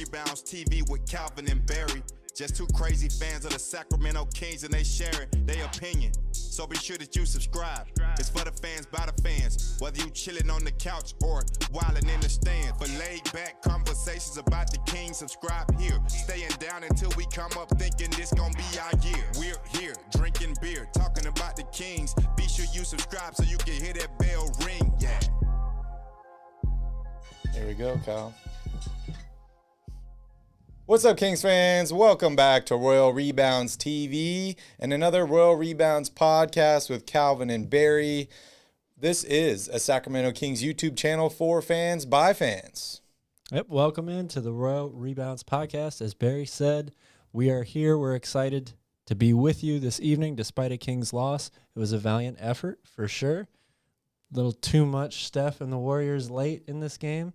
Rebounds TV with Calvin and Barry. Just two crazy fans of the Sacramento Kings, and they sharing their opinion. So be sure that you subscribe. It's for the fans, by the fans. Whether you chilling on the couch or wilding in the stand. For laid back conversations about the Kings, subscribe here. Staying down until we come up thinking this gonna be our year. We're here, drinking beer, talking about the Kings. Be sure you subscribe so you can hear that bell ring, yeah. There we go, Kyle. What's up, Kings fans? Welcome back to Royal Rebounds TV and another Royal Rebounds podcast with Calvin and Barry. This is a Sacramento Kings YouTube channel for fans by fans. Yep, welcome into the Royal Rebounds Podcast. As Barry said, we are here. We're excited to be with you this evening despite a Kings loss. It was a valiant effort for sure. A little too much Steph and the Warriors late in this game,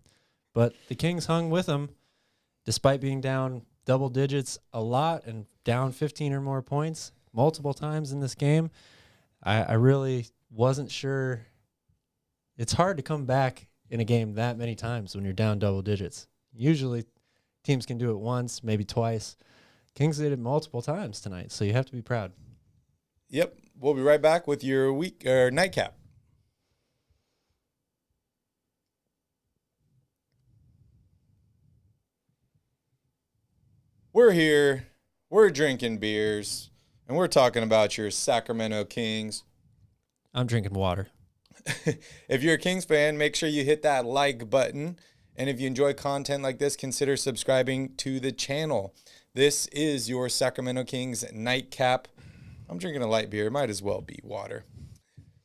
but the Kings hung with them. Despite being down double digits a lot and down 15 or more points multiple times in this game, I really wasn't sure. It's hard to come back in a game that many times when you're down double digits. Usually teams can do it once, maybe twice. Kings did it multiple times tonight, so you have to be proud. Yep, we'll be right back with your nightcap. We're here, we're drinking beers, and we're talking about your Sacramento Kings. I'm drinking water. If you're a Kings fan, make sure you hit that like button. And if you enjoy content like this, consider subscribing to the channel. This is your Sacramento Kings nightcap. I'm drinking a light beer. Might as well be water.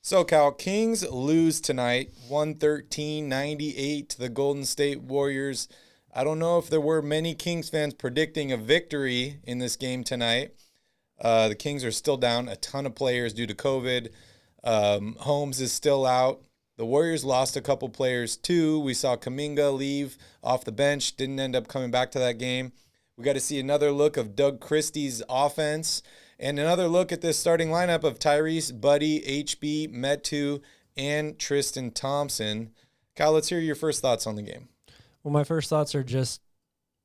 So, Cal, Kings lose tonight, 113-98 to the Golden State Warriors. I don't know if there were many Kings fans predicting a victory in this game tonight. The Kings are still down a ton of players due to COVID. Holmes is still out. The Warriors lost a couple players too. We saw Kuminga leave off the bench, didn't end up coming back to that game. We got to see another look of Doug Christie's offense and another look at this starting lineup of Tyrese, Buddy, HB, Metu, and Tristan Thompson. Kyle, let's hear your first thoughts on the game. Well, my first thoughts are just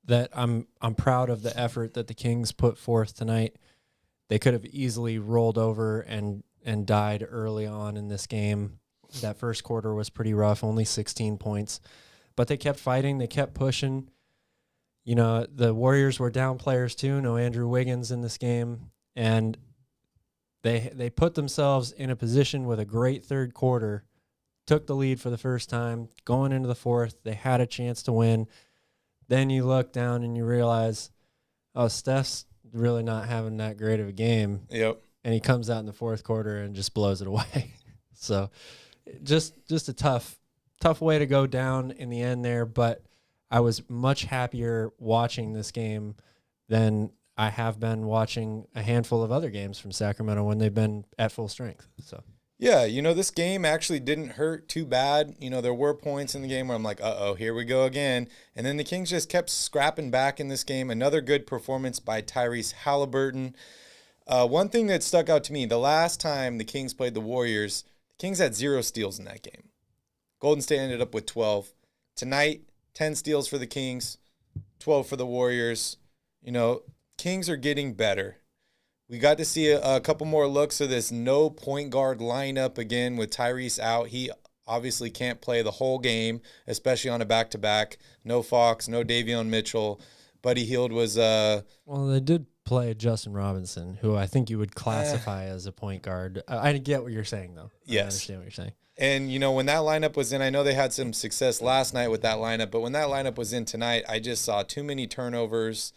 that I'm proud of the effort that the Kings put forth tonight. They could have easily rolled over and died early on in this game. That first quarter was pretty rough, only 16 points. But they kept fighting, they kept pushing. You know, the Warriors were down players too, no Andrew Wiggins in this game. And they put themselves in a position with a great third quarter, took the lead for the first time, going into the fourth. They had a chance to win. Then you look down and you realize, oh, Steph's really not having that great of a game. Yep. And he comes out in the fourth quarter and just blows it away. So just a tough way to go down in the end there. But I was much happier watching this game than I have been watching a handful of other games from Sacramento when they've been at full strength. So. Yeah, you know, this game actually didn't hurt too bad. You know, there were points in the game where I'm like, uh-oh, here we go again. And then the Kings just kept scrapping back in this game. Another good performance by Tyrese Haliburton. One thing that stuck out to me, the last time the Kings played the Warriors, the Kings had 0 steals in that game. Golden State ended up with 12. Tonight, 10 steals for the Kings, 12 for the Warriors. You know, Kings are getting better. We got to see a couple more looks of this no point guard lineup again with Tyrese out. He obviously can't play the whole game, especially on a back-to-back. No Fox, no Davion Mitchell. Buddy Hield was well, they did play Justin Robinson, who I think you would classify as a point guard. I get what you're saying, though. Yes. I understand what you're saying. And, you know, when that lineup was in, I know they had some success last night with that lineup, but when that lineup was in tonight, I just saw too many turnovers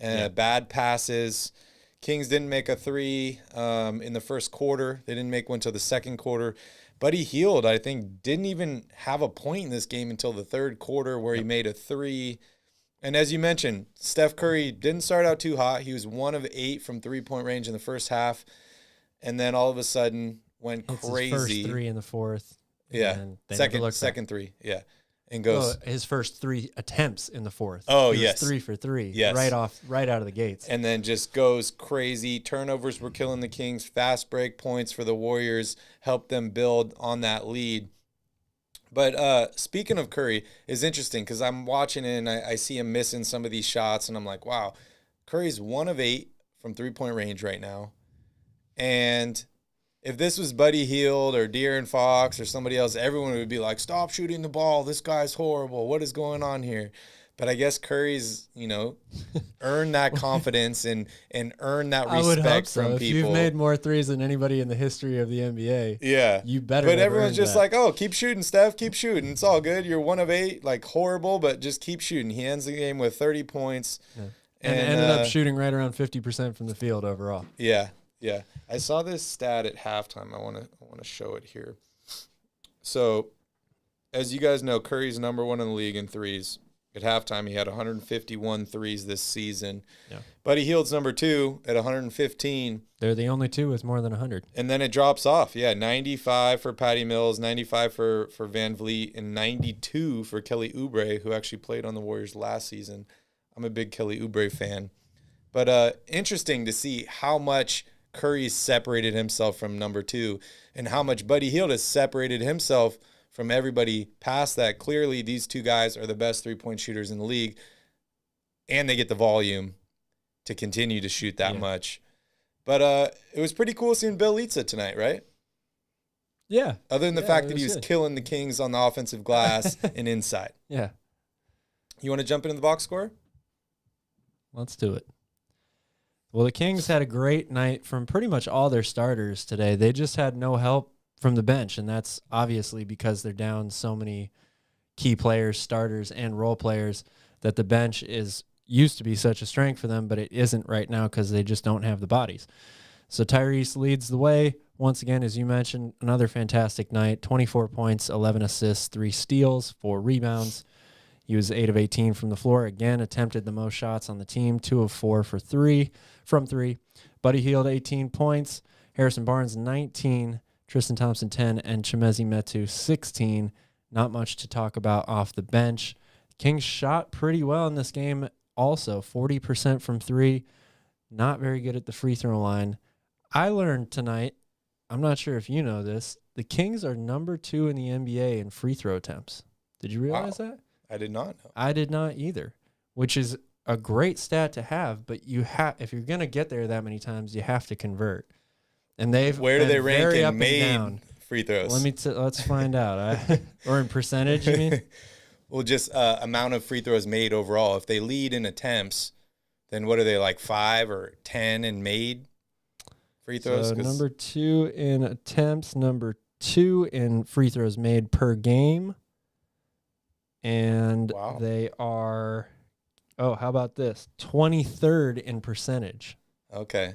and bad passes. Kings didn't make a three in the first quarter. They didn't make one until the second quarter. Buddy Hield, I think, didn't even have a point in this game until the third quarter where he made a three. And as you mentioned, Steph Curry didn't start out too hot. He was 1 of 8 from three-point range in the first half. And then all of a sudden went crazy. His first three in the fourth. Yeah, second three, yeah. And goes his first 3 attempts in the fourth. Oh, he yes. was 3 for 3. Yes. Right out of the gates. And then just goes crazy. Turnovers were killing the Kings. Fast break points for the Warriors helped them build on that lead. But speaking of Curry, it's interesting because I'm watching it and I see him missing some of these shots, and I'm like, wow, Curry's 1 of 8 from 3-point range right now. And if this was Buddy Hield or De'Aaron Fox or somebody else, everyone would be like, stop shooting the ball. This guy's horrible. What is going on here? But I guess Curry's, earned that confidence and earned that respect I would hope so. from If people. you've made more threes than anybody in the history of the NBA, yeah, you better. But everyone's just that. like, oh, keep shooting, Steph. Keep shooting. It's all good. You're 1 of 8, like horrible, but just keep shooting. He ends the game with 30 points. Yeah. And ended up shooting right around 50% from the field overall. Yeah. Yeah. I saw this stat at halftime. I want to show it here. So, as you guys know, Curry's number 1 in the league in threes. At halftime, he had 151 threes this season. Yeah. Buddy Hield's number 2 at 115. They're the only two with more than 100. And then it drops off. Yeah, 95 for Patty Mills, 95 for Van Vliet, and 92 for Kelly Oubre, who actually played on the Warriors last season. I'm a big Kelly Oubre fan. But interesting to see how much Curry separated himself from number 2 and how much Buddy Hield has separated himself from everybody past that. Clearly, these two guys are the best 3-point shooters in the league, and they get the volume to continue to shoot that much. But it was pretty cool seeing Bjelica tonight, right? Yeah. Other than the fact that he was killing the Kings on the offensive glass and inside. Yeah. You want to jump into the box score? Let's do it. Well, the Kings had a great night from pretty much all their starters today. They just had no help from the bench, and that's obviously because they're down so many key players, starters, and role players, that the bench used to be such a strength for them, but it isn't right now because they just don't have the bodies. So Tyrese leads the way. Once again, as you mentioned, another fantastic night, 24 points, 11 assists, 3 steals, 4 rebounds. He was 8 of 18 from the floor. Again, attempted the most shots on the team, 2 of 4 from 3. Buddy Hield, 18 points. Harrison Barnes, 19. Tristan Thompson, 10. And Chimezie Metu, 16. Not much to talk about off the bench. Kings shot pretty well in this game also, 40% from 3. Not very good at the free throw line. I learned tonight, I'm not sure if you know this, the Kings are number 2 in the NBA in free throw attempts. Did you realize that? I did not know. I did not either, which is a great stat to have, but if you're going to get there that many times, you have to convert. And where do they rank in made free throws? Let's find out. Or in percentage, you mean? Well, just amount of free throws made overall. If they lead in attempts, then what are they, like 5 or 10 in made free throws? So number 2 in attempts, number 2 in free throws made per game. And they are, how about this? 23rd in percentage. Okay.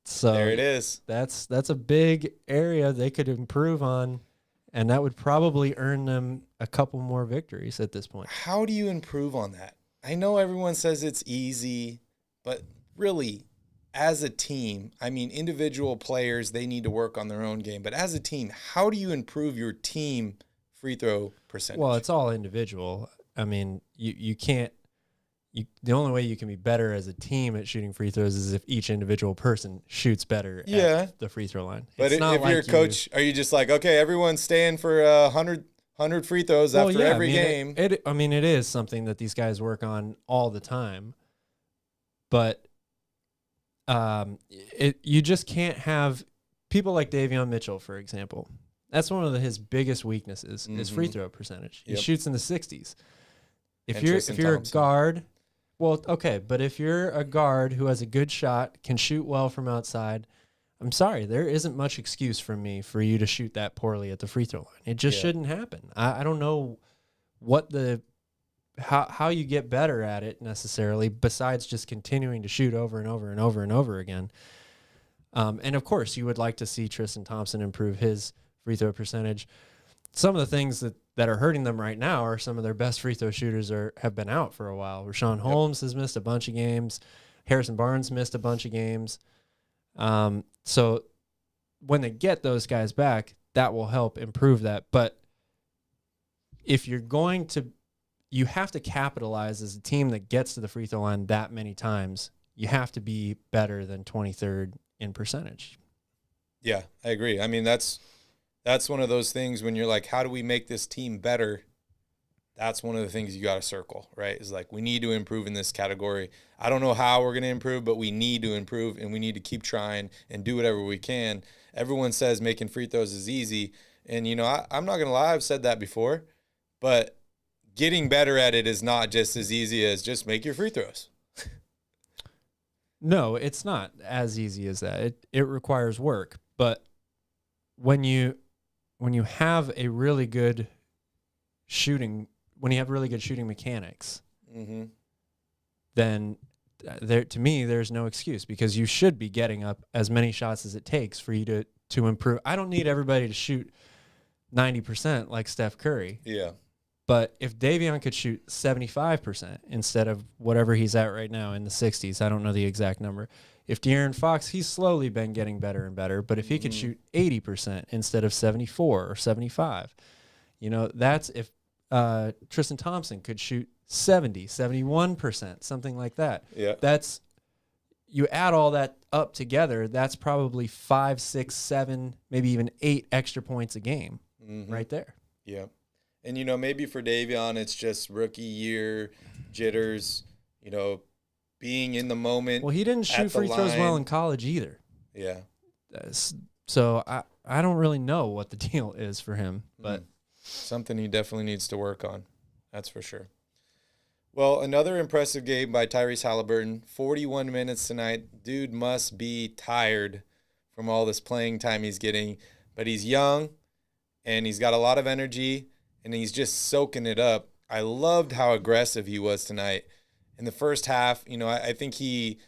So there it is. That's a big area they could improve on, and that would probably earn them a couple more victories at this point. How do you improve on that? I know everyone says it's easy, but really, as a team, I mean, individual players, they need to work on their own game. But as a team, how do you improve your team free throw percentage? Well, it's all individual. I mean, you can't. The only way you can be better as a team at shooting free throws is if each individual person shoots better at the free throw line. But if you're a coach, are you just like, okay, everyone's staying for 100 free throws after every game? It is something that these guys work on all the time. But you just can't have people like Davion Mitchell, for example. That's one of his biggest weaknesses is free throw percentage. He shoots in the 60s. If you're a guard, well, okay, but if you're a guard who has a good shot, can shoot well from outside, I'm sorry, there isn't much excuse from me for you to shoot that poorly at the free throw line. It just shouldn't happen. I don't know how you get better at it necessarily, besides just continuing to shoot over and over and over and over again. And of course, you would like to see Tristan Thompson improve his free throw percentage. Some of the things that are hurting them right now are some of their best free throw shooters have been out for a while. Rashawn Holmes has missed a bunch of games. Harrison Barnes missed a bunch of games. So when they get those guys back, that will help improve that. But if you're going to, you have to capitalize as a team that gets to the free throw line that many times. You have to be better than 23rd in percentage. Yeah, I agree. I mean, that's that's one of those things when you're like, how do we make this team better? That's one of the things you got to circle, right? Is like, we need to improve in this category. I don't know how we're going to improve, but we need to improve, and we need to keep trying and do whatever we can. Everyone says making free throws is easy. And, you know, I'm not going to lie, I've said that before, but getting better at it is not just as easy as just make your free throws. No, it's not as easy as that. It requires work. But when you have a really good shooting, when you have really good shooting mechanics, then to me, there's no excuse, because you should be getting up as many shots as it takes for you to improve. I don't need everybody to shoot 90% like Steph Curry. Yeah. But if Davion could shoot 75% instead of whatever he's at right now in the 60s, I don't know the exact number. If De'Aaron Fox, he's slowly been getting better and better, but if he could shoot 80% instead of 74 or 75, you know, that's if Tristan Thompson could shoot 70, 71%, something like that. Yeah. That's, you add all that up together, that's probably 5, 6, 7, maybe even 8 extra points a game right there. Yeah. And, you know, maybe for Davion, it's just rookie year jitters, you know, being in the moment. Well, he didn't shoot free throws well in college either. Yeah. So I don't really know what the deal is for him, but something he definitely needs to work on. That's for sure. Well, another impressive game by Tyrese Haliburton. 41 minutes tonight. Dude must be tired from all this playing time he's getting, but he's young and he's got a lot of energy. And he's just soaking it up. I loved how aggressive he was tonight. In the first half, you know, I think he,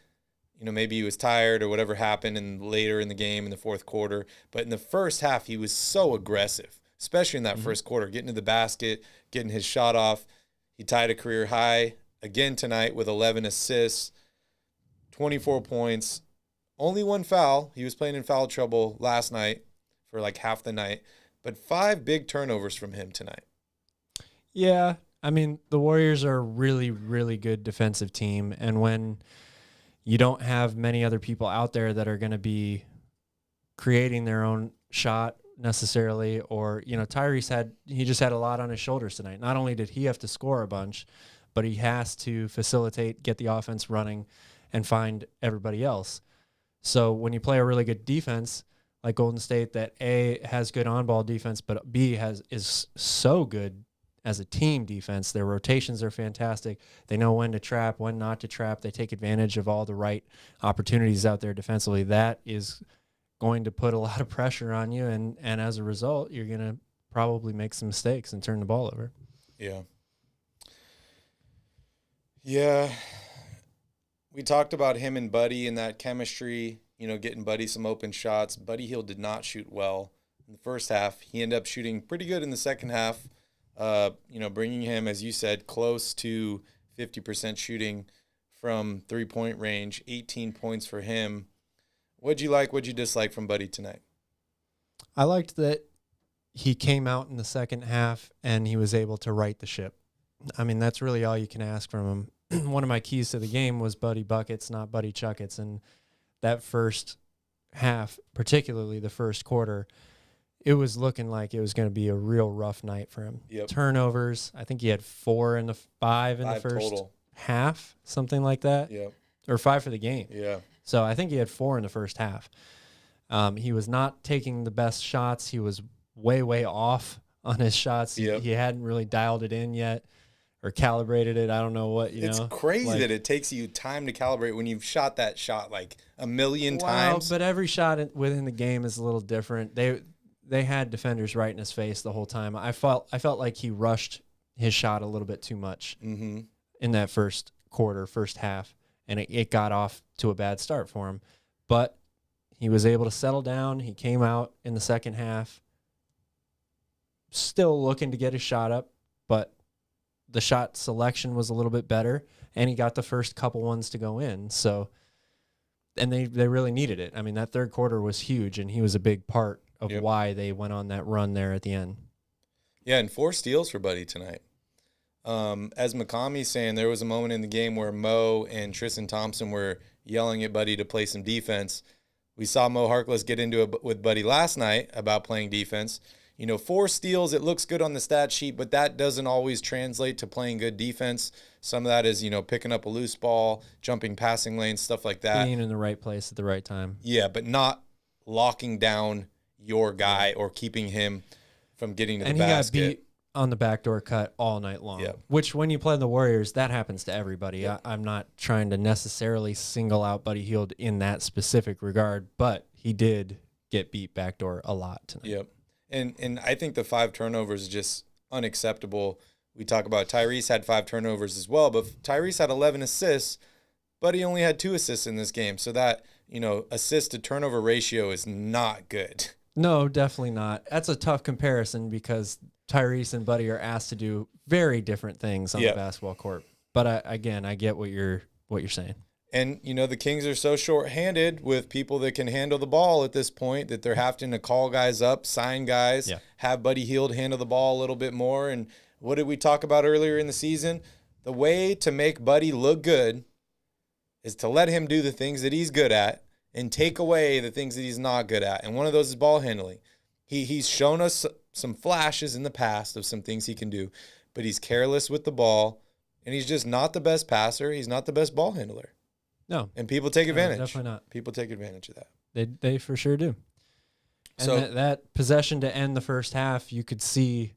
you know, maybe he was tired or whatever happened and later in the game in the fourth quarter. But in the first half, he was so aggressive, especially in that first quarter, getting to the basket, getting his shot off. He tied a career high again tonight with 11 assists, 24 points, only one foul. He was playing in foul trouble last night for like half the night. But 5 big turnovers from him tonight. Yeah, I mean, the Warriors are a really, really good defensive team. And when you don't have many other people out there that are going to be creating their own shot necessarily, or, you know, Tyrese he just had a lot on his shoulders tonight. Not only did he have to score a bunch, but he has to facilitate, get the offense running, and find everybody else. So when you play a really good defense, like Golden State, that A, has good on-ball defense, but B, is so good as a team defense. Their rotations are fantastic. They know when to trap, when not to trap. They take advantage of all the right opportunities out there defensively. That is going to put a lot of pressure on you, and as a result, you're going to probably make some mistakes and turn the ball over. Yeah. Yeah. We talked about him and Buddy and that chemistry, you know, getting Buddy some open shots. Buddy Hield did not shoot well in the first half. He ended up shooting pretty good in the second half, you know, bringing him, as you said, close to 50% shooting from three-point range, 18 points for him. What'd you like, what'd you dislike from Buddy tonight? I liked that he came out in the second half and he was able to right the ship. I mean, that's really all you can ask from him. One of my keys to the game was Buddy buckets, not Buddy chuckets, and that first half, particularly the first quarter, it was looking like it was going to be a real rough night for him. Yep. Turnovers, I think he had 4 in the 5 in the first total. Half, something like that. Yep. Or 5 for the game. Yeah. So I think he had 4 in the first half. He was not taking the best shots. He was way, way off on his shots. Yep. He hadn't really dialed it in yet or calibrated it. I don't know what, you know. It's crazy that it takes you time to calibrate when you've shot that shot like a million times. But every shot within the game is a little different. They had defenders right in his face the whole time. I felt like he rushed his shot a little bit too much in that first quarter, first half, and it got off to a bad start for him. But he was able to settle down. He came out in the second half still looking to get his shot up, but the shot selection was a little bit better, and he got the first couple ones to go in. So, and they really needed it. I mean, that third quarter was huge, and he was a big part of why they went on that run there at the end. Yeah, and 4 steals for Buddy tonight. As McCommy's saying, there was a moment in the game where Mo and Tristan Thompson were yelling at Buddy to play some defense. We saw Mo Harkless get into it with Buddy last night about playing defense. 4 steals, it looks good on the stat sheet, but that doesn't always translate to playing good defense. Some of that is, picking up a loose ball, jumping passing lanes, stuff like that. Being in the right place at the right time. Yeah, but not locking down your guy or keeping him from getting to the basket. And he got beat on the backdoor cut all night long, which when you play the Warriors, that happens to everybody. Yep. I'm not trying to necessarily single out Buddy Hield in that specific regard, but he did get beat backdoor a lot tonight. Yep. And I think the 5 turnovers is just unacceptable. We talk about Tyrese had 5 turnovers as well, but Tyrese had 11 assists, but he only had 2 assists in this game. So that, assist to turnover ratio is not good. No, definitely not. That's a tough comparison because Tyrese and Buddy are asked to do very different things on the basketball court. But I get what you're saying. And, the Kings are so short-handed with people that can handle the ball at this point that they're having to call guys up, sign guys, have Buddy Hield handle the ball a little bit more. And what did we talk about earlier in the season? The way to make Buddy look good is to let him do the things that he's good at and take away the things that he's not good at. And one of those is ball handling. He's shown us some flashes in the past of some things he can do, but he's careless with the ball, and he's just not the best passer. He's not the best ball handler. No. And people take advantage. Definitely not. People take advantage of that. They for sure do. And so, that possession to end the first half, you could see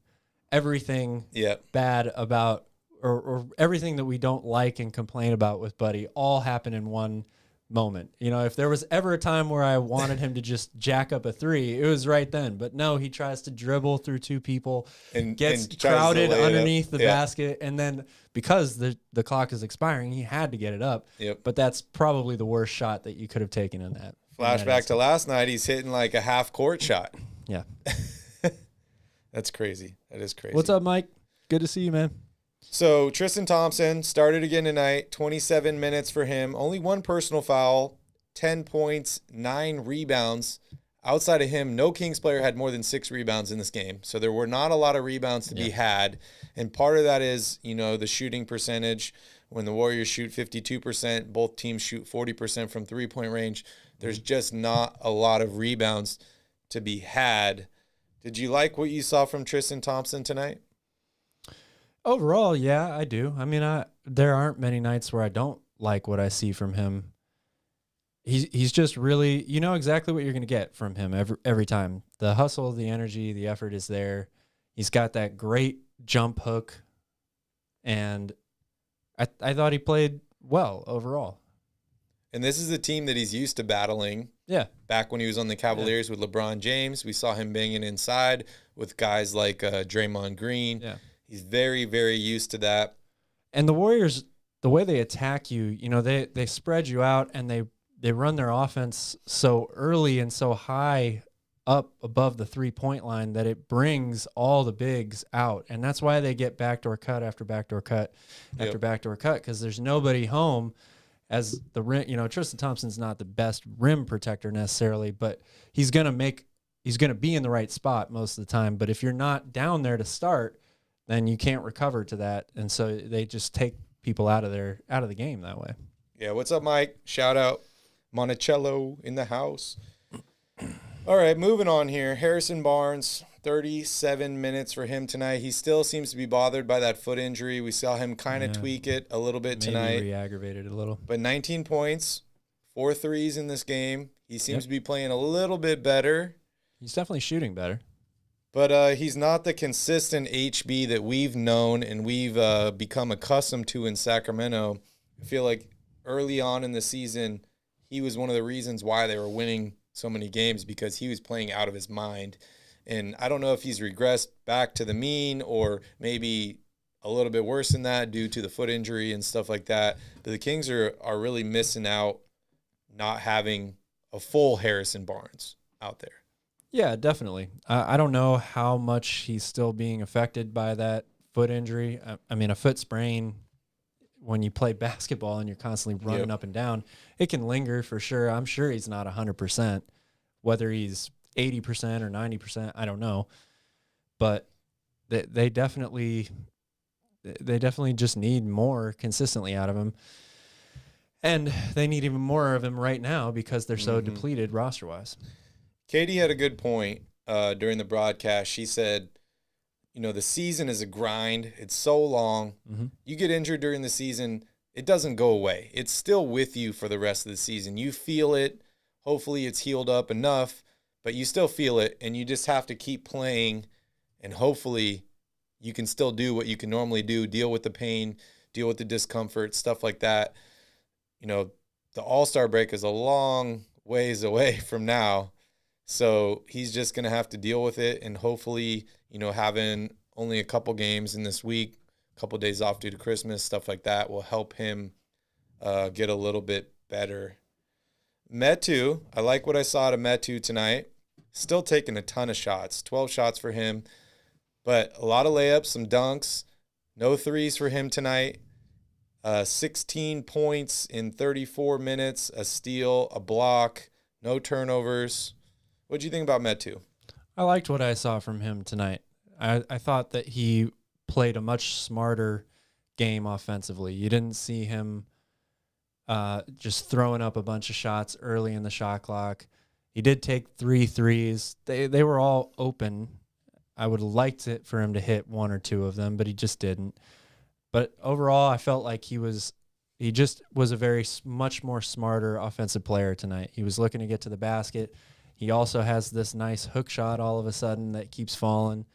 everything bad about or everything that we don't like and complain about with Buddy all happen in one moment. If there was ever a time where I wanted him to just jack up a 3, it was right then. But no, he tries to dribble through 2 people and gets crowded underneath the basket. And then because the clock is expiring, he had to get it up. Yep. But that's probably the worst shot that you could have taken in that. Flashback to last night, he's hitting like a half-court shot. Yeah. That's crazy. That is crazy. What's up, Mike? Good to see you, man. So Tristan Thompson started again tonight, 27 minutes for him. Only 1 personal foul, 10 points, 9 rebounds. Outside of him, no Kings player had more than 6 rebounds in this game. So there were not a lot of rebounds to be had. And part of that is, the shooting percentage. When the Warriors shoot 52%, both teams shoot 40% from three-point range. There's just not a lot of rebounds to be had. Did you like what you saw from Tristan Thompson tonight? Overall, yeah, I do. I mean, there aren't many nights where I don't like what I see from him. He's just really, you know exactly what you're going to get from him every time. The hustle, the energy, the effort is there. He's got that great jump hook, and I thought he played well overall. And this is a team that he's used to battling. Yeah. Back when he was on the Cavaliers with LeBron James, we saw him banging inside with guys like Draymond Green. Yeah. He's very, very used to that. And the Warriors, the way they attack you, they spread you out and they run their offense so early and so high up above the 3-point line that it brings all the bigs out. And that's why they get backdoor cut after backdoor cut after backdoor cut, because there's nobody home as the rim. Tristan Thompson's not the best rim protector necessarily, but he's going to be in the right spot most of the time. But if you're not down there to start, then you can't recover to that. And so they just take people out of the game that way. Yeah. What's up, Mike? Shout out Monticello in the house. All right, moving on here. Harrison Barnes, 37 minutes for him tonight. He still seems to be bothered by that foot injury. We saw him kind of tweak it a little bit tonight. Maybe re-aggravated a little. But 19 points, 4 threes in this game. He seems to be playing a little bit better. He's definitely shooting better. But he's not the consistent HB that we've known and we've become accustomed to in Sacramento. I feel like early on in the season, he was one of the reasons why they were winning so many games, because he was playing out of his mind. And I don't know if he's regressed back to the mean or maybe a little bit worse than that due to the foot injury and stuff like that. But the Kings are really missing out not having a full Harrison Barnes out there. Yeah, definitely. I don't know how much he's still being affected by that foot injury. I mean, a foot sprain, when you play basketball and you're constantly running up and down, it can linger for sure. I'm sure he's not 100%. Whether he's 80% or 90%, I don't know. But they definitely just need more consistently out of him. And they need even more of him right now because they're so depleted roster-wise. Katie had a good point during the broadcast. She said, the season is a grind. It's so long. You get injured during the season, it doesn't go away. It's still with you for the rest of the season. You feel it. Hopefully it's healed up enough, but you still feel it, and you just have to keep playing, and hopefully you can still do what you can normally do, deal with the pain, deal with the discomfort, stuff like that. The All-Star break is a long ways away from now, so he's just going to have to deal with it, and hopefully, having only a couple games in this week, a couple days off due to Christmas, stuff like that will help him get a little bit better. Metu, I like what I saw to Metu tonight. Still taking a ton of shots, 12 shots for him, but a lot of layups, some dunks, no threes for him tonight. 16 points in 34 minutes, a steal, a block, no turnovers. What do you think about Metu? I liked what I saw from him tonight. I thought that he played a much smarter game offensively. You didn't see him just throwing up a bunch of shots early in the shot clock. He did take 3 threes. They were all open. I would have liked it for him to hit 1 or 2 of them, but he just didn't. But overall, I felt like he just was a much more smarter offensive player tonight. He was looking to get to the basket. He also has this nice hook shot all of a sudden that keeps falling.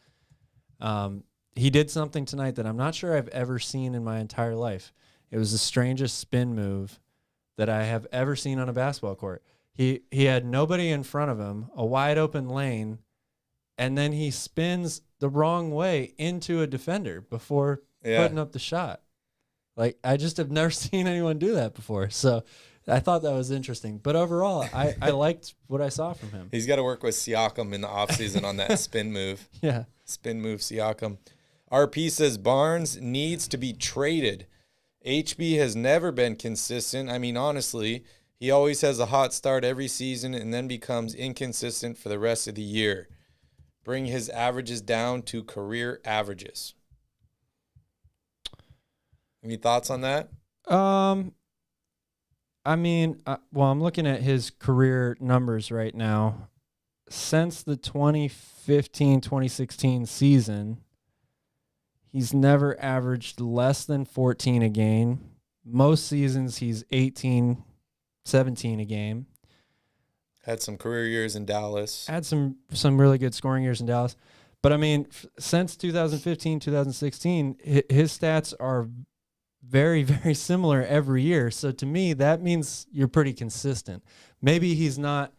He did something tonight that I'm not sure I've ever seen in my entire life. It was the strangest spin move that I have ever seen on a basketball court. He had nobody in front of him, a wide open lane, and then he spins the wrong way into a defender before putting up the shot. Like, I just have never seen anyone do that before. So I thought that was interesting. But overall, I liked what I saw from him. He's got to work with Siakam in the offseason on that spin move. Yeah. Spin move, Siakam. RP says Barnes needs to be traded. HB has never been consistent. I mean, honestly, he always has a hot start every season and then becomes inconsistent for the rest of the year. Bring his averages down to career averages. Any thoughts on that? I mean, I'm looking at his career numbers right now. Since the 2015-2016 season, he's never averaged less than 14 a game. Most seasons, he's 18, 17 a game. Had some career years in Dallas. Had some really good scoring years in Dallas. But, I mean, since 2015, 2016, his stats are very, very similar every year. So to me, that means you're pretty consistent. Maybe he's not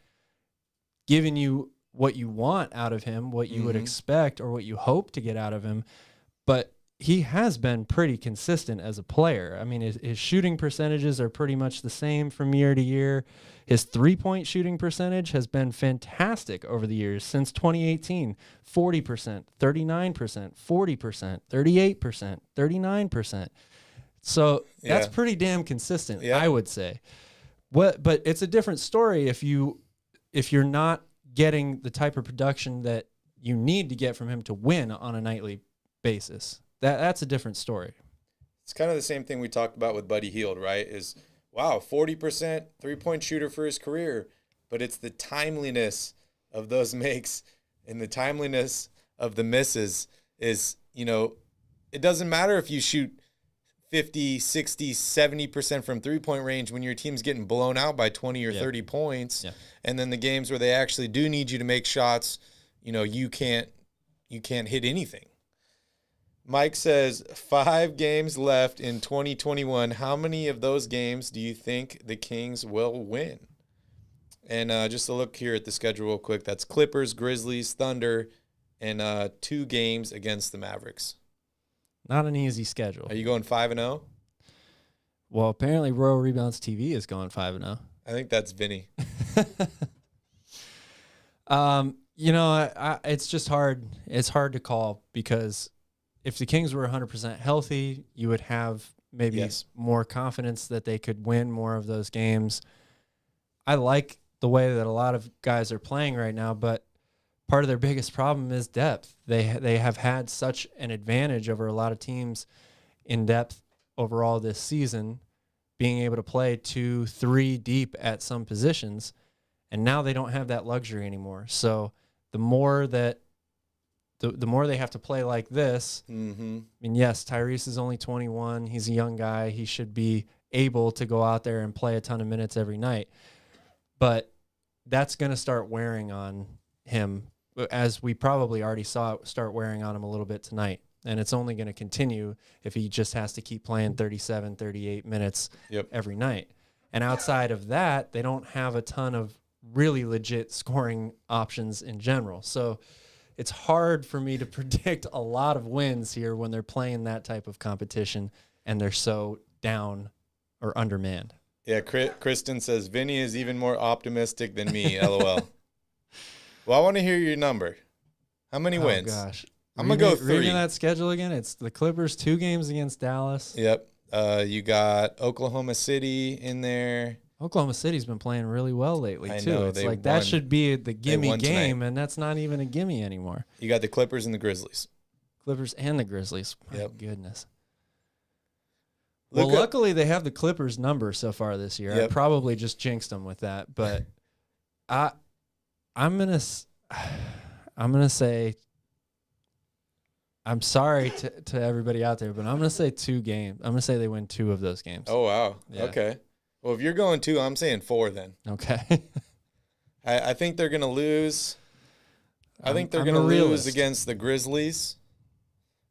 giving you what you want out of him, what you would expect or what you hope to get out of him, but he has been pretty consistent as a player. I mean, his shooting percentages are pretty much the same from year to year. His three-point shooting percentage has been fantastic over the years. Since 2018, 40%, 39%, 40%, 38%, 39%. So that's pretty damn consistent, I would say. But it's a different story if you're not getting the type of production that you need to get from him to win on a nightly basis. That's a different story. It's kind of the same thing we talked about with Buddy Hield, right? Is, wow, 40% three-point shooter for his career, but it's the timeliness of those makes and the timeliness of the misses is, it doesn't matter if you shoot 50, 60, 70% from three-point range when your team's getting blown out by 20 or 30 points. Yeah. And then the games where they actually do need you to make shots, you can't hit anything. Mike says, 5 games left in 2021. How many of those games do you think the Kings will win? And just a look here at the schedule real quick. That's Clippers, Grizzlies, Thunder, and 2 games against the Mavericks. Not an easy schedule. Are you going 5-0? Well, apparently Royal Rebounds TV is going 5-0. I think that's Vinny. It's just hard. It's hard to call because if the Kings were 100% healthy, you would have maybe more confidence that they could win more of those games. I like the way that a lot of guys are playing right now, but part of their biggest problem is depth. They have had such an advantage over a lot of teams in depth overall this season being able to play 2-3 deep at some positions, and now they don't have that luxury anymore. So the more that the more they have to play like this, I mean, yes, Tyrese is only 21. He's a young guy. He should be able to go out there and play a ton of minutes every night. But that's going to start wearing on him, as we probably already saw it start wearing on him a little bit tonight. And it's only going to continue if he just has to keep playing 37, 38 minutes every night. And outside of that, they don't have a ton of really legit scoring options in general. So it's hard for me to predict a lot of wins here when they're playing that type of competition and they're so down or undermanned. Yeah, Kristen says, Vinny is even more optimistic than me, LOL. Well, I want to hear your number. How many wins? Oh, gosh. I'm going to go 3. Reading that schedule again, it's the Clippers, 2 games against Dallas. Yep. You got Oklahoma City in there. Oklahoma City's been playing really well lately, too. Know, it's like that should be the gimme game, and that's not even a gimme anymore. You got the Clippers and the Grizzlies. Clippers and the Grizzlies. My Yep. goodness. Well, luckily they have the Clippers number so far this year. Yep. I probably just jinxed them with that, but I'm gonna say, I'm sorry to everybody out there, but I'm gonna say 2 games. I'm gonna say they win 2 of those games. Oh wow. Yeah. Okay. Well, if you're going 2, I'm saying 4 then. Okay. I think they're gonna lose. I think they're gonna lose against the Grizzlies.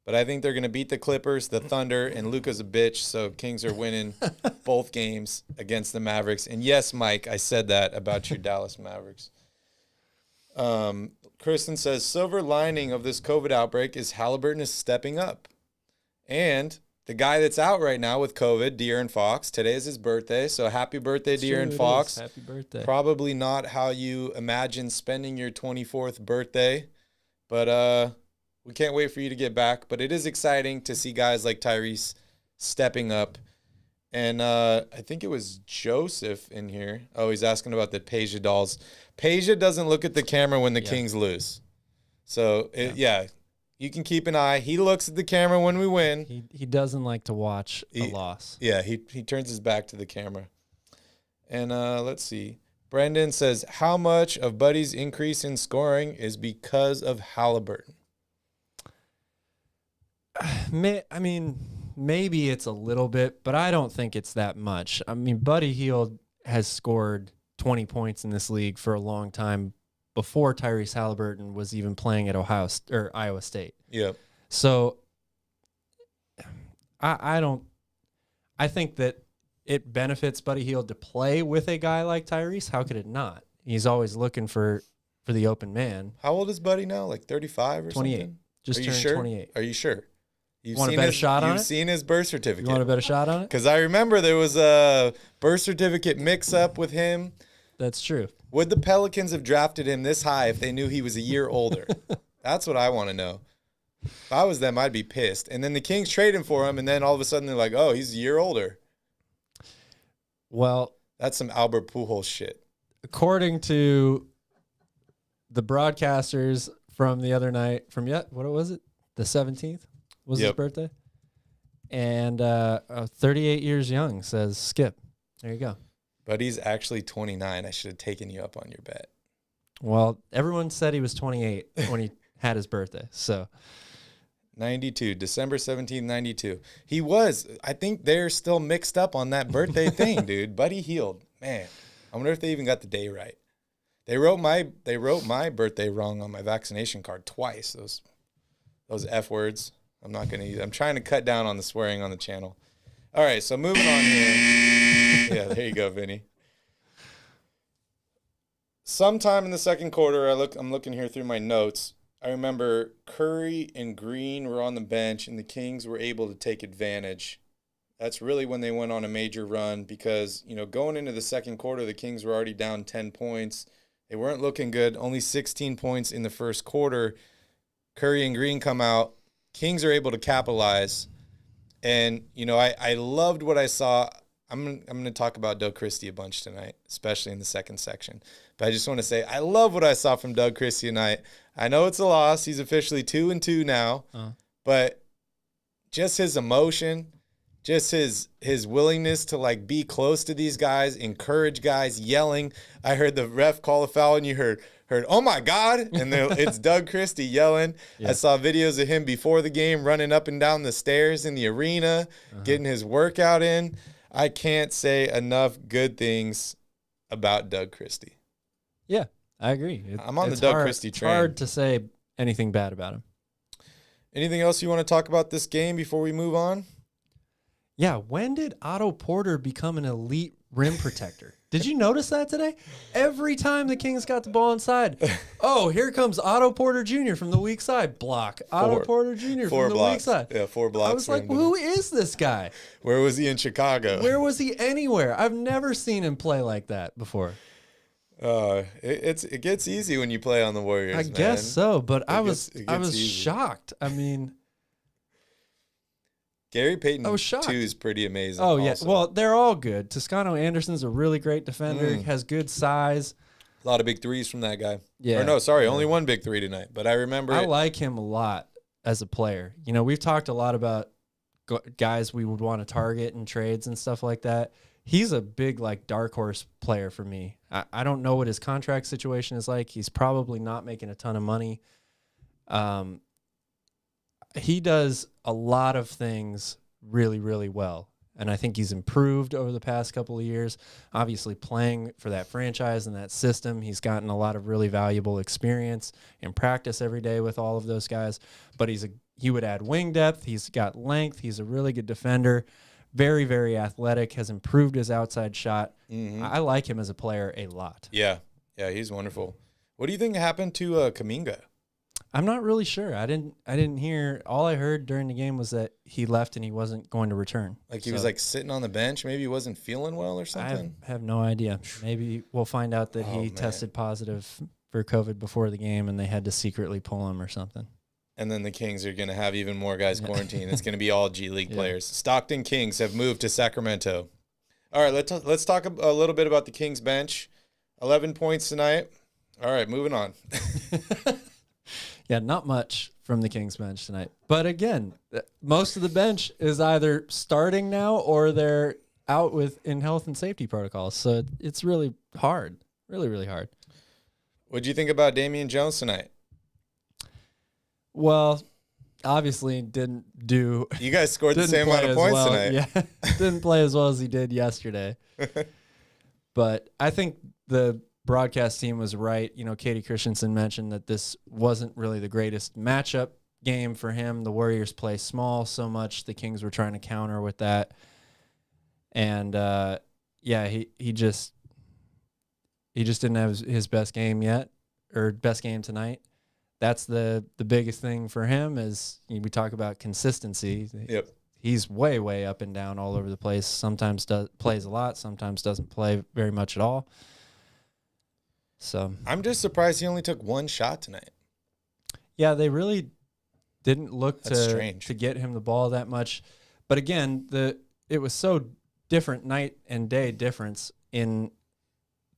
But I think they're going to beat the Clippers, the Thunder, and Luka's a bitch, so Kings are winning both games against the Mavericks. And yes, Mike, I said that about your Dallas Mavericks. Kristen says, silver lining of this COVID outbreak is Haliburton is stepping up. And the guy that's out right now with COVID, De'Aaron Fox, today is his birthday, so happy birthday, De'Aaron Fox. Happy birthday. Probably not how you imagine spending your 24th birthday, but we can't wait for you to get back, but it is exciting to see guys like Tyrese stepping up. And I think it was Joseph in here. Oh, he's asking about the Peja dolls. Peja doesn't look at the camera when the Kings lose. So, you can keep an eye. He looks at the camera when we win. He doesn't like to watch a loss. Yeah, he turns his back to the camera. And let's see. Brendan says, how much of Buddy's increase in scoring is because of Haliburton? I mean, maybe it's a little bit, but I don't think it's that much. I mean, Buddy Hield has scored 20 points in this league for a long time before Tyrese Haliburton was even playing at Iowa State. Yep. So I think that it benefits Buddy Hield to play with a guy like Tyrese. How could it not? He's always looking for the open man. How old is Buddy now? Like 35 or 28. Something? Just turned 28. Are you sure? You want to bet a shot on it? You've seen his birth certificate. You want to bet a shot on it? Because I remember there was a birth certificate mix-up with him. That's true. Would the Pelicans have drafted him this high if they knew he was a year older? That's what I want to know. If I was them, I'd be pissed. And then the Kings trade him for him, and then all of a sudden they're like, oh, he's a year older. Well, that's some Albert Pujols shit. According to the broadcasters from the other night, what was it? The 17th was his birthday. And 38 years young, says Skip. There you go. But he's actually 29. I should have taken you up on your bet. Well, everyone said he was 28 when he had his birthday. So 92, December 17th, 92. He was. I think they're still mixed up on that birthday thing, dude. Buddy Hield. Man, I wonder if they even got the day right. They wrote my birthday wrong on my vaccination card twice. Those F words. I'm not going to use. I'm trying to cut down on the swearing on the channel. All right, so moving on here. Yeah, there you go, Vinny. Sometime in the second quarter, I'm looking here through my notes. I remember Curry and Green were on the bench, and the Kings were able to take advantage. That's really when they went on a major run because, going into the second quarter, the Kings were already down 10 points. They weren't looking good. Only 16 points in the first quarter. Curry and Green come out. Kings are able to capitalize. And, I loved what I saw. I'm going to talk about Doug Christie a bunch tonight, especially in the second section. But I just want to say I love what I saw from Doug Christie tonight. I know it's a loss. He's officially 2-2 now. But just his emotion, just his willingness to like be close to these guys, encourage guys, yelling. I heard the ref call a foul, and you heard, oh my God, and it's Doug Christie yelling. Yeah. I saw videos of him before the game running up and down the stairs in the arena, getting his workout in. I can't say enough good things about Doug Christie. Yeah, I agree. I'm on the Doug Christie train. It's hard to say anything bad about him. Anything else you want to talk about this game before we move on? Yeah, when did Otto Porter become an elite rim protector? Did you notice that today? Every time the Kings got the ball inside, oh, here comes Otto Porter Jr. from the weak side. Block. Otto Porter Jr. from the weak side. Yeah, 4 blocks. I was like, who is this guy? Where was he in Chicago? Where was he anywhere? I've never seen him play like that before. It gets easy when you play on the Warriors. I guess so, but I was shocked. I mean, Gary Payton too is pretty amazing. Oh yeah, well they're all good. Toscano Anderson's a really great defender. Has good size. A lot of big threes from that guy. Yeah. Or no, sorry, only one big three tonight. But I remember. I like him a lot as a player. You know, we've talked a lot about guys we would want to target in trades and stuff like that. He's a big, like, dark horse player for me. I don't know what his contract situation is like. He's probably not making a ton of money. He does a lot of things really, really well. And I think he's improved over the past couple of years. Obviously, playing for that franchise and that system, he's gotten a lot of really valuable experience in practice every day with all of those guys. But he would add wing depth. He's got length. He's a really good defender. Very, very athletic, has improved his outside shot. I like him as a player a lot. Yeah, he's wonderful. What do you think happened to Kuminga? I'm not really sure. I didn't hear. All I heard during the game was that he left and he wasn't going to return. Like he was like sitting on the bench. Maybe he wasn't feeling well or something. I have no idea. Maybe we'll find out that he tested positive for COVID before the game and they had to secretly pull him or something. And then the Kings are going to have even more guys quarantined. It's going to be all G League players. Stockton Kings have moved to Sacramento. All right, let's talk a little bit about the Kings bench. 11 points tonight. All right, moving on. Yeah, not much from the Kings bench tonight. But again, most of the bench is either starting now or they're out in health and safety protocols. So it's really hard, really, really hard. What do you think about Damian Jones tonight? Well, obviously didn't do. You guys scored the same amount of points tonight. Yeah, didn't play as well as he did yesterday. But I think the broadcast team was right. You know, Katie Christensen mentioned that this wasn't really the greatest matchup game for him. The Warriors play small so much. The Kings were trying to counter with that. And, he just didn't have his best game yet or best game tonight. That's the biggest thing for him is we talk about consistency. Yep. He's way, way up and down all over the place. Sometimes plays a lot, sometimes doesn't play very much at all. So I'm just surprised he only took one shot tonight. Yeah, they really didn't look to get him the ball that much. But again, it was so different night and day difference in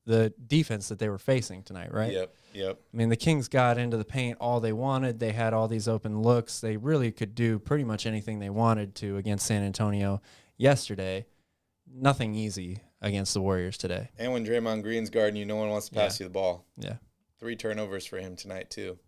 the defense that they were facing tonight, right? Yep. I mean, the Kings got into the paint all they wanted. They had all these open looks. They really could do pretty much anything they wanted to against San Antonio yesterday. Nothing easy against the Warriors today. And when Draymond Green's guarding you, no one wants to pass you the ball. Yeah. 3 turnovers for him tonight, too,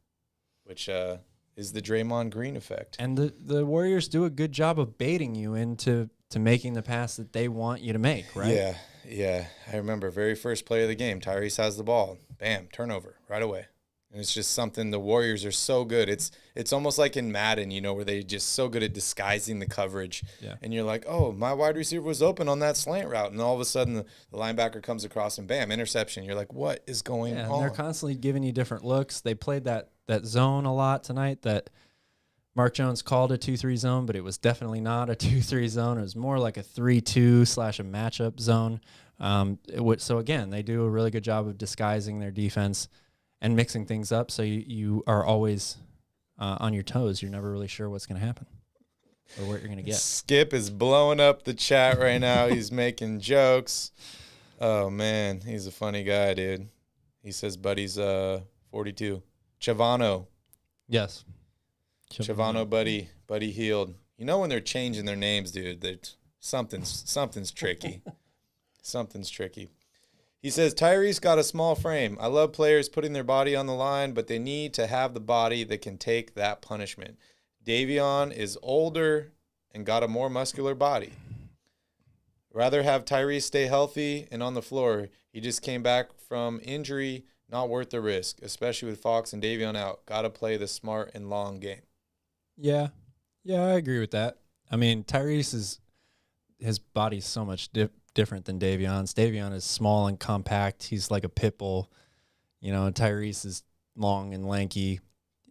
which is the Draymond Green effect. And the Warriors do a good job of baiting you into making the pass that they want you to make, right? Yeah. I remember very first play of the game, Tyrese has the ball. Bam, turnover right away. And it's just something the Warriors are so good. It's almost like in Madden, where they're just so good at disguising the coverage. Yeah. And you're like, oh, my wide receiver was open on that slant route. And all of a sudden the linebacker comes across and bam, interception. You're like, what is going on? And they're constantly giving you different looks. They played that zone a lot tonight that Mark Jones called a 2-3 zone, but it was definitely not a 2-3 zone. It was more like a 3-2 / a matchup zone. So again, they do a really good job of disguising their defense and mixing things up. So you are always on your toes. You're never really sure what's going to happen or what you're going to get. Skip is blowing up the chat right now. He's making jokes. Oh man, he's a funny guy, dude. He says Buddy's 42. Chavano. Yes. Chavano Buddy Healed. When they're changing their names, dude, Something's tricky. Something's tricky. He says, Tyrese got a small frame. I love players putting their body on the line, but they need to have the body that can take that punishment. Davion is older and got a more muscular body. Rather have Tyrese stay healthy and on the floor. He just came back from injury, not worth the risk, especially with Fox and Davion out. Got to play the smart and long game. Yeah, I agree with that. I mean, Tyrese his body's so much different than Davion's. Davion is small and compact. He's like a pit bull. Tyrese is long and lanky.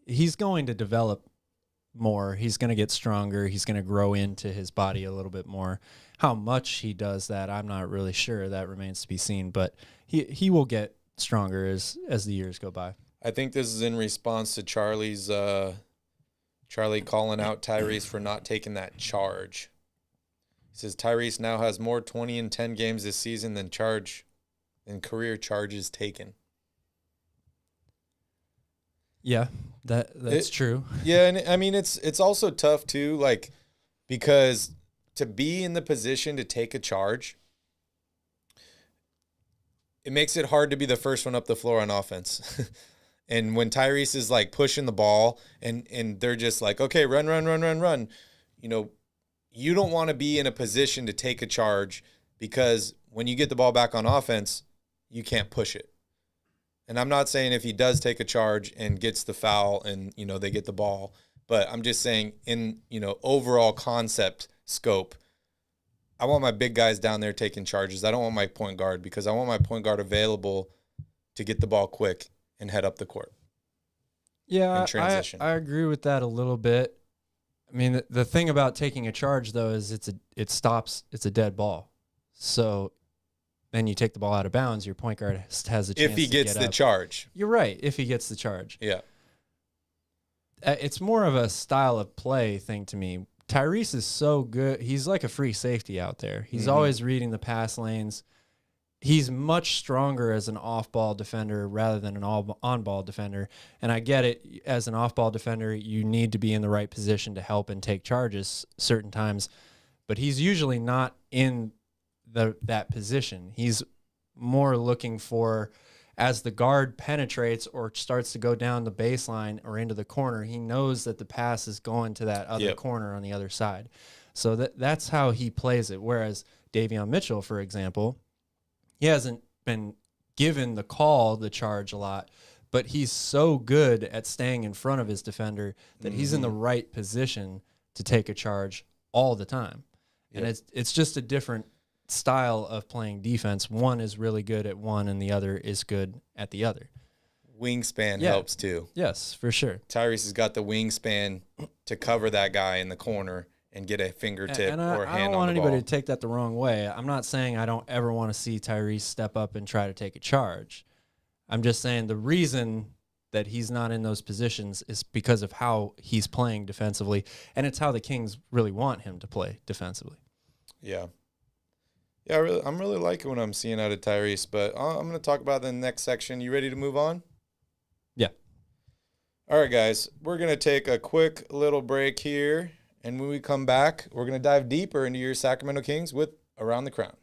He's going to develop more. He's going to get stronger. He's going to grow into his body a little bit more. How much he does that, I'm not really sure. That remains to be seen. But he will get stronger as the years go by. I think this is in response to Charlie calling out Tyrese for not taking that charge. He says Tyrese now has more 20 and 10 games this season than career charges taken. Yeah, that's true. Yeah, and I mean it's also tough too, like, because to be in the position to take a charge, it makes it hard to be the first one up the floor on offense. And when Tyrese is like pushing the ball and they're just like, okay, run, you don't want to be in a position to take a charge, because when you get the ball back on offense, you can't push it. And I'm not saying if he does take a charge and gets the foul and, they get the ball, but I'm just saying in, overall concept scope, I want my big guys down there taking charges. I don't want my point guard, because I want my point guard available to get the ball quick and head up the court. Yeah, in transition. I agree with that a little bit. I mean, the thing about taking a charge, though, is it's a dead ball. So then you take the ball out of bounds, your point guard has a chance if he gets to the get up. charge. You're right, if he gets the charge. Yeah. It's more of a style of play thing to me. Tyrese is so good. He's like a free safety out there. He's always reading the pass lanes. He's much stronger as an off-ball defender rather than an on-ball defender. And I get it. As an off-ball defender, you need to be in the right position to help and take charges certain times. But he's usually not in that position. He's more looking for, as the guard penetrates or starts to go down the baseline or into the corner, he knows that the pass is going to that other corner on the other side. So that's how he plays it. Whereas Davion Mitchell, for example, he hasn't been given the charge a lot, but he's so good at staying in front of his defender that he's in the right position to take a charge all the time. And it's just a different style of playing defense. One is really good at one and the other is good at the other. Wingspan helps too. Yes, for sure. Tyrese has got the wingspan to cover that guy in the corner and get a fingertip or a hand on the ball. I don't want anybody to take that the wrong way. I'm not saying I don't ever want to see Tyrese step up and try to take a charge. I'm just saying the reason that he's not in those positions is because of how he's playing defensively, and it's how the Kings really want him to play defensively. Yeah. Yeah, I'm really liking what I'm seeing out of Tyrese, but I'm going to talk about the next section. You ready to move on? Yeah. All right, guys. We're going to take a quick little break here, and when we come back, we're going to dive deeper into your Sacramento Kings with Around the Crown.